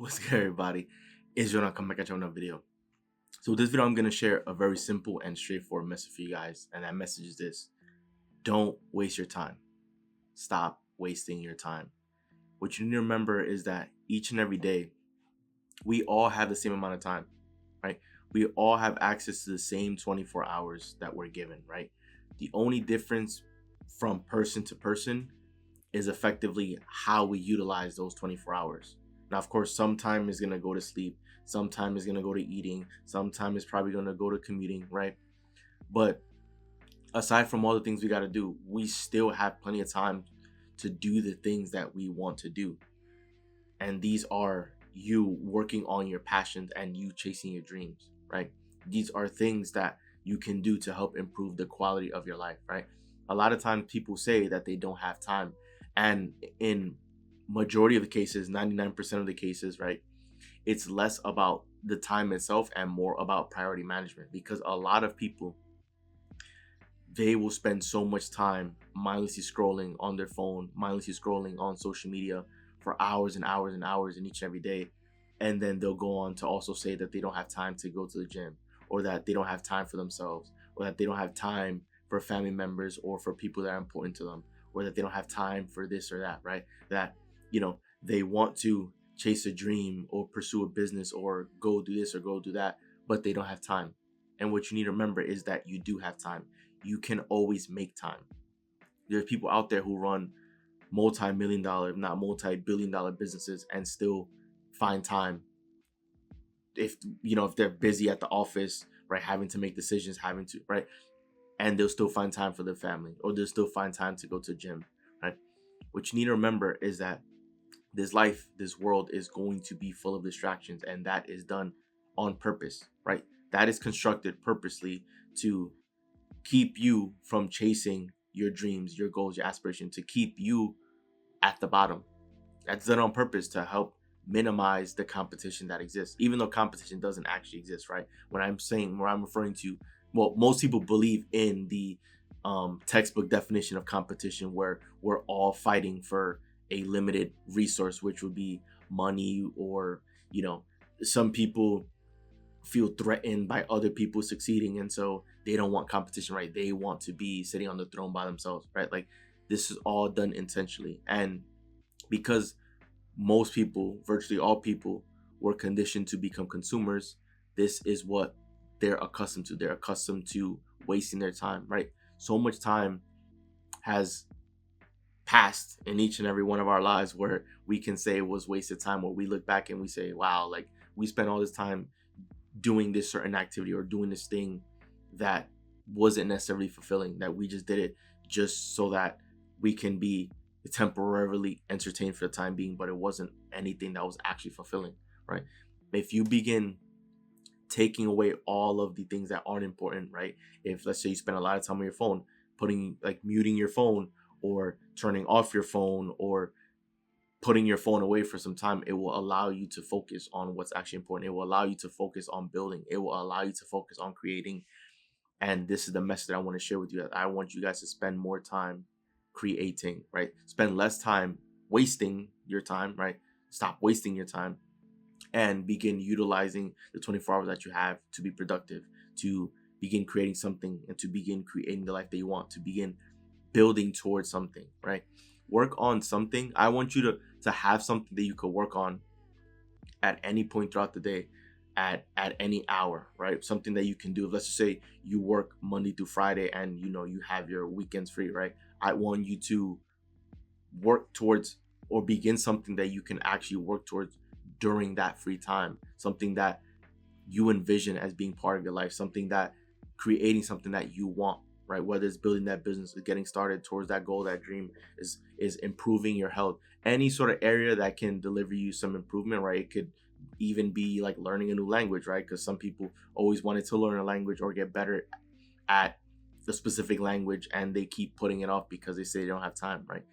What's good, everybody? It's Jonah come back at you on another video. So with this video, I'm gonna share a very simple and straightforward message for you guys, and that message is this: don't waste your time. Stop wasting your time. What you need to remember is that each and every day, we all have the same amount of time, right? We all have access to the same 24 hours that we're given, right? The only difference from person to person is effectively how we utilize those 24 hours. Now, of course, some time is going to go to sleep, some time is going to go to eating, some time is probably going to go to commuting, right? But aside from all the things we got to do, we still have plenty of time to do the things that we want to do. And these are you working on your passions and you chasing your dreams, right? These are things that you can do to help improve the quality of your life, right? A lot of times people say that they don't have time, and in majority of the cases, 99% of the cases, right, it's less about the time itself and more about priority management, because a lot of people, they will spend so much time mindlessly scrolling on their phone, mindlessly scrolling on social media for hours and hours and hours in each and every day. And then they'll go on to also say that they don't have time to go to the gym, or that they don't have time for themselves, or that they don't have time for family members or for people that are important to them, or that they don't have time for this or that, right? That, they want to chase a dream or pursue a business or go do this or go do that, but they don't have time. And what you need to remember is that you do have time. You can always make time. There's people out there who run multi-million dollar, if not multi-billion dollar businesses and still find time. If they're busy at the office, right, having to make decisions, having to, right, and they'll still find time for their family, or they'll still find time to go to the gym, right? What you need to remember is that this life, this world is going to be full of distractions, and that is done on purpose, right? That is constructed purposely to keep you from chasing your dreams, your goals, your aspirations, to keep you at the bottom. That's done on purpose to help minimize the competition that exists, even though competition doesn't actually exist, right? When I'm referring to, well, most people believe in the textbook definition of competition, where we're all fighting for a limited resource, which would be money, or, some people feel threatened by other people succeeding, and so they don't want competition, right? They want to be sitting on the throne by themselves, right? Like, this is all done intentionally. And because most people, virtually all people, were conditioned to become consumers, this is what they're accustomed to. They're accustomed to wasting their time, right? So much time has passed in each and every one of our lives where we can say it was wasted time, where we look back and we say, wow, like, we spent all this time doing this certain activity or doing this thing that wasn't necessarily fulfilling, that we just did it just so that we can be temporarily entertained for the time being, but it wasn't anything that was actually fulfilling, right? If you begin taking away all of the things that aren't important, right? If, let's say, you spend a lot of time on your phone, muting your phone, or turning off your phone, or putting your phone away for some time, it will allow you to focus on what's actually important. It will allow you to focus on building. It will allow you to focus on creating. And this is the message that I want to share with you. I want you guys to spend more time creating, right? Spend less time wasting your time, right? Stop wasting your time and begin utilizing the 24 hours that you have to be productive, to begin creating something, and to begin creating the life that you want, to begin building towards something, right? Work on something. I want you to have something that you could work on at any point throughout the day, at any hour, right? Something that you can do. Let's just say you work Monday through Friday and you have your weekends free, right? I want you to work towards, or begin something that you can actually work towards during that free time, something that you envision as being part of your life, something that creating something that you want, right? Whether it's building that business, getting started towards that goal, that dream, is improving your health, any sort of area that can deliver you some improvement, right? It could even be like learning a new language, right? Because some people always wanted to learn a language or get better at the specific language, and they keep putting it off because they say they don't have time, right?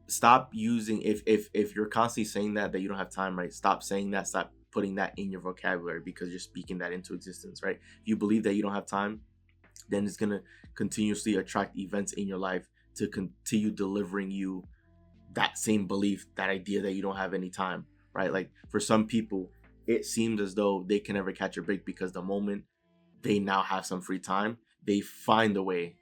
Stop using, if you're constantly saying that you don't have time, right? Stop saying that. Stop putting that in your vocabulary, because you're speaking that into existence, right? If you believe that you don't have time, then it's going to continuously attract events in your life to continue delivering you that same belief, that idea that you don't have any time, right? Like for some people, it seems as though they can never catch a break because the moment they now have some free time, they find a way,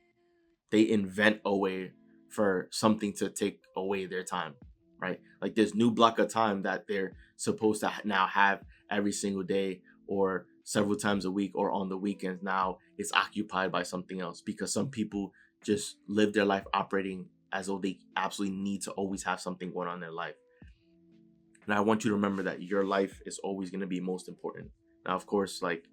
they invent a way for something to take away their time, right? Like this new block of time that they're supposed to now have every single day or several times a week or on the weekends, now it's occupied by something else because some people just live their life operating as though they absolutely need to always have something going on in their life. And I want you to remember that your life is always going to be most important. Now, of course, like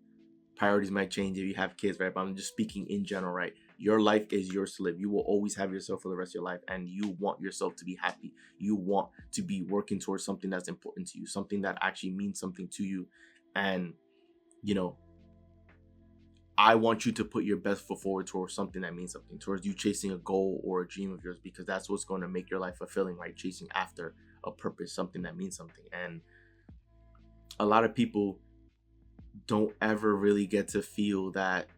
priorities might change if you have kids, right? But I'm just speaking in general, right? Your life is yours to live. You will always have yourself for the rest of your life, and you want yourself to be happy. You want to be working towards something that's important to you, something that actually means something to you. And, you know, I want you to put your best foot forward towards something that means something, towards you chasing a goal or a dream of yours, because that's what's going to make your life fulfilling, right? Chasing after a purpose, something that means something. And a lot of people don't ever really get to feel that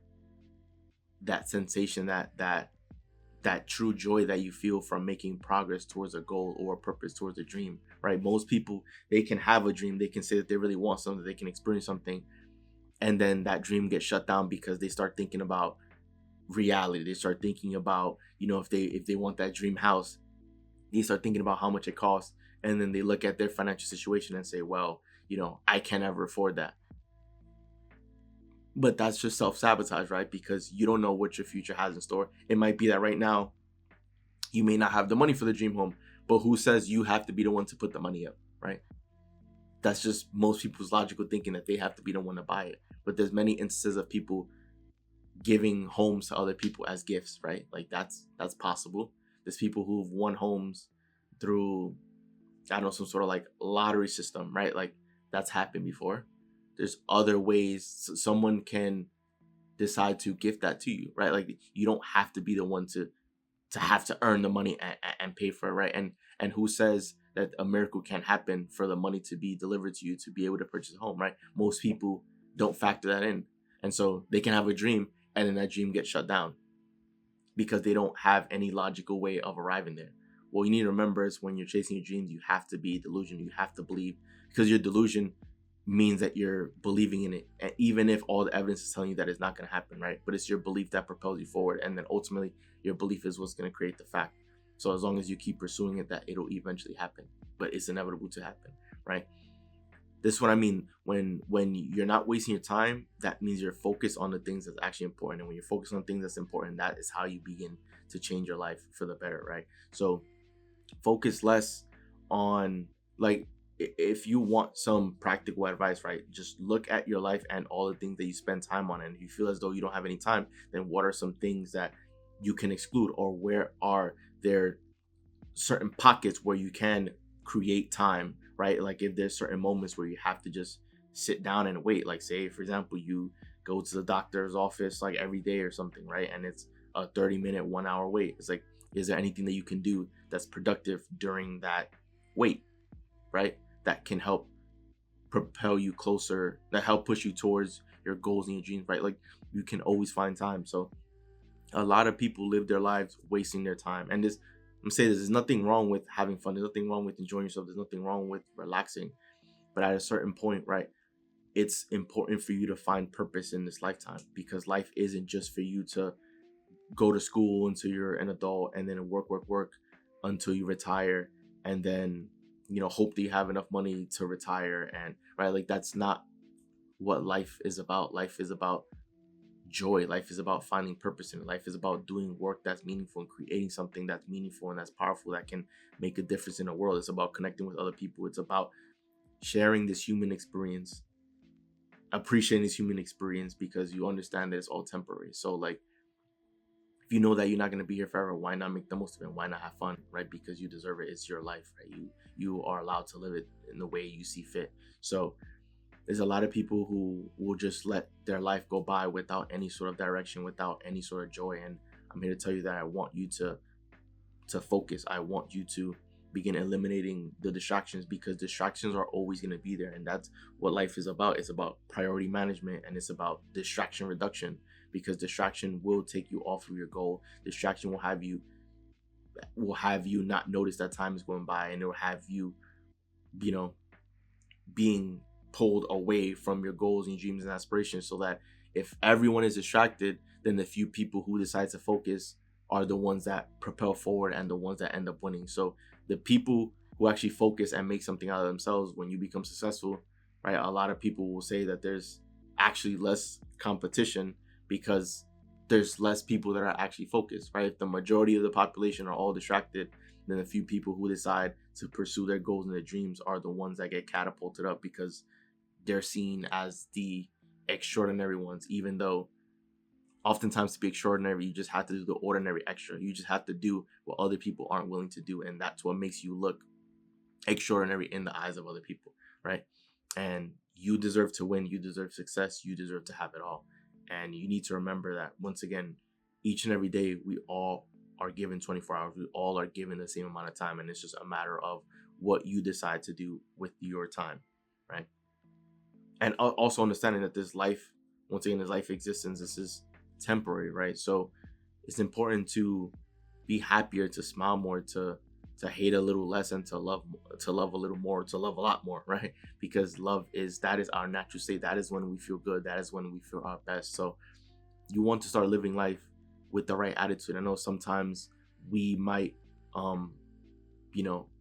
sensation, that true joy that you feel from making progress towards a goal or a purpose, towards a dream, right? Most people, they can have a dream, they can say that they really want something, they can experience something, and then that dream gets shut down because they start thinking about reality. They start thinking about, if they want that dream house, they start thinking about how much it costs, and then they look at their financial situation and say, well, I can't ever afford that. But that's just self-sabotage, right? Because you don't know what your future has in store. It might be that right now you may not have the money for the dream home, but who says you have to be the one to put the money up, right? That's just most people's logical thinking, that they have to be the one to buy it. But there's many instances of people giving homes to other people as gifts, right? Like that's possible. There's people who've won homes through, I don't know, some sort of like lottery system, right? Like that's happened before. There's other ways someone can decide to gift that to you, right? Like you don't have to be the one to have to earn the money and pay for it, right? And who says that a miracle can't happen for the money to be delivered to you to be able to purchase a home, right? Most people don't factor that in, and so they can have a dream and then that dream gets shut down because they don't have any logical way of arriving there. What you need to remember is when you're chasing your dreams, you have to be delusional. You have to believe, because your delusion means that you're believing in it, and even if all the evidence is telling you that it's not going to happen, right? But it's your belief that propels you forward, and then ultimately your belief is what's going to create the fact. So as long as you keep pursuing it, that it'll eventually happen, but it's inevitable to happen, right? This is what I mean. When you're not wasting your time, that means you're focused on the things that's actually important. And when you're focused on things that's important, that is how you begin to change your life for the better, right? So focus less on, like, if you want some practical advice, right? Just look at your life and all the things that you spend time on. And if you feel as though you don't have any time, then what are some things that you can exclude, or where are there certain pockets where you can create time, right? Like if there's certain moments where you have to just sit down and wait, like say for example you go to the doctor's office like every day or something, right? And it's a 30-minute 1 hour wait. It's like, is there anything that you can do that's productive during that wait, right? That can help propel you closer, that help push you towards your goals and your dreams, right? Like you can always find time. So a lot of people live their lives wasting their time. And this, I'm saying, there's nothing wrong with having fun. There's nothing wrong with enjoying yourself. There's nothing wrong with relaxing. But at a certain point, right, it's important for you to find purpose in this lifetime, because life isn't just for you to go to school until you're an adult and then work until you retire, and then hope that you have enough money to retire. And right, like that's not what life is about. Life is about joy. Life is about finding purpose in it. Life is about doing work that's meaningful and creating something that's meaningful and that's powerful, that can make a difference in the world. It's about connecting with other people. It's about sharing this human experience, appreciating this human experience, because you understand that it's all temporary. So like, if you know that you're not going to be here forever, why not make the most of it? Why not have fun, right? Because you deserve it. It's your life, right? You are allowed to live it in the way you see fit. So there's a lot of people who will just let their life go by without any sort of direction, without any sort of joy. And I'm here to tell you that I want you to focus. I want you to begin eliminating the distractions, because distractions are always going to be there. And that's what life is about. It's about priority management, and it's about distraction reduction, because distraction will take you off of your goal. Distraction will have you not notice that time is going by, and it will have you, being pulled away from your goals and dreams and aspirations, so that if everyone is distracted, then the few people who decide to focus are the ones that propel forward and the ones that end up winning. So the people who actually focus and make something out of themselves, when you become successful, right? A lot of people will say that there's actually less competition because there's less people that are actually focused, right? If the majority of the population are all distracted, then the few people who decide to pursue their goals and their dreams are the ones that get catapulted up, because they're seen as the extraordinary ones, even though oftentimes to be extraordinary, you just have to do the ordinary extra. You just have to do what other people aren't willing to do. And that's what makes you look extraordinary in the eyes of other people, right? And you deserve to win. You deserve success. You deserve to have it all. And you need to remember that, once again, each and every day, we all are given 24 hours. We all are given the same amount of time. And it's just a matter of what you decide to do with your time, right? And also understanding that this life, once again, this life existence, this is temporary, right? So it's important to be happier, to smile more, to hate a little less, and to love a little more, to love a lot more, right? Because that is our natural state. That is when we feel good. That is when we feel our best. So you want to start living life with the right attitude. I know sometimes we might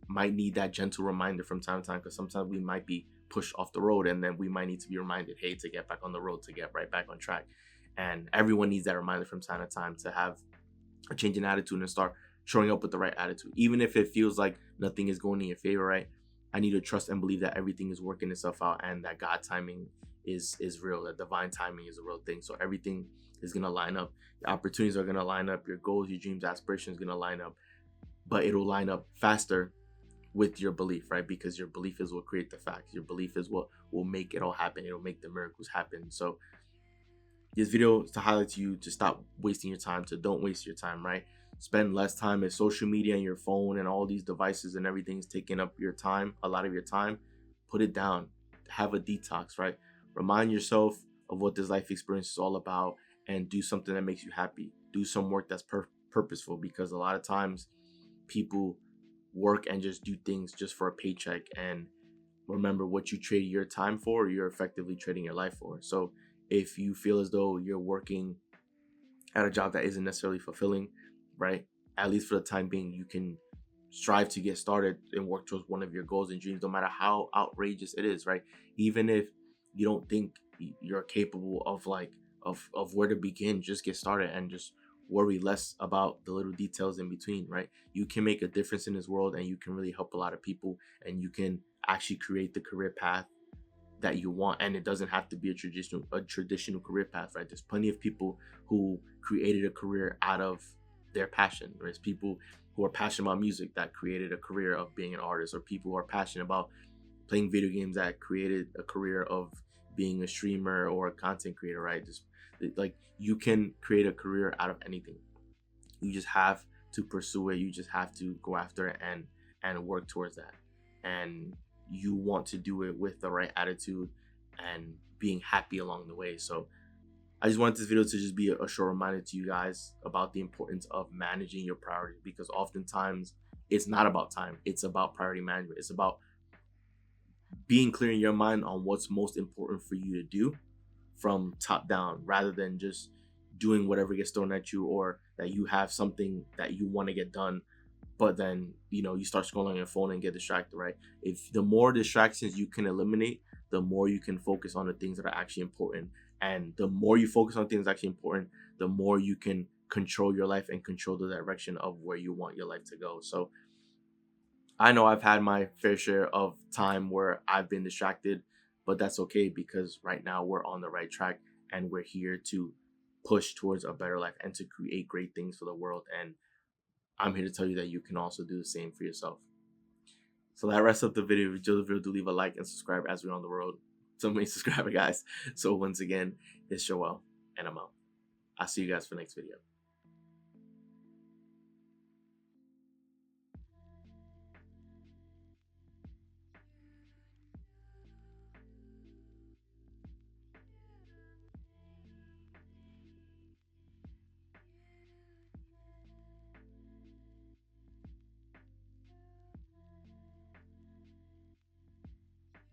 might need that gentle reminder from time to time, because sometimes we might be pushed off the road, and then we might need to be reminded, hey, to get back on the road, to get right back on track. And everyone needs that reminder from time to time, to have a change in attitude and start showing up with the right attitude, even if it feels like nothing is going in your favor, right? I need to trust and believe that everything is working itself out, and that God timing is real, that divine timing is a real thing. So everything is going to line up. Your opportunities are going to line up. Your goals, your dreams, aspirations are going to line up, but it'll line up faster with your belief, right? Because your belief is what creates the facts. Your belief is what will make it all happen. It'll make the miracles happen. So this video is to highlight to you to stop wasting your time, to don't waste your time, right? Spend less time in social media and your phone and all these devices and everything is taking up your time, a lot of your time. Put it down. Have a detox, right? Remind yourself of what this life experience is all about, and do something that makes you happy. Do some work that's purposeful, because a lot of times people work and just do things just for a paycheck. And remember, what you trade your time for, you're effectively trading your life for. So if you feel as though you're working at a job that isn't necessarily fulfilling, right, at least for the time being, you can strive to get started and work towards one of your goals and dreams, no matter how outrageous it is, right? Even if you don't think you're capable of where to begin, just get started and just worry less about the little details in between, right? You can make a difference in this world, and you can really help a lot of people, and you can actually create the career path that you want. And it doesn't have to be a traditional career path, right? There's plenty of people who created a career out of their passion. There's people who are passionate about music that created a career of being an artist, or people who are passionate about playing video games that created a career of being a streamer or a content creator, right? Just like, you can create a career out of anything. You just have to pursue it. You just have to go after it and work towards that. And you want to do it with the right attitude and being happy along the way. So I just want this video to just be a short reminder to you guys about the importance of managing your priorities, because oftentimes it's not about time. It's about priority management. It's about being clear in your mind on what's most important for you to do from top down, rather than just doing whatever gets thrown at you, or that you have something that you want to get done, but then you start scrolling on your phone and get distracted, right? If the more distractions you can eliminate, the more you can focus on the things that are actually important. And the more you focus on things actually important, the more you can control your life and control the direction of where you want your life to go. So I know I've had my fair share of time where I've been distracted, but that's okay, because right now we're on the right track, and we're here to push towards a better life and to create great things for the world. And I'm here to tell you that you can also do the same for yourself. So that wraps up the video. If you enjoyed the video, do leave a like and subscribe, as we're on the road to many subscribers, guys. So once again, it's Joel, and I'm out. I'll see you guys for the next video.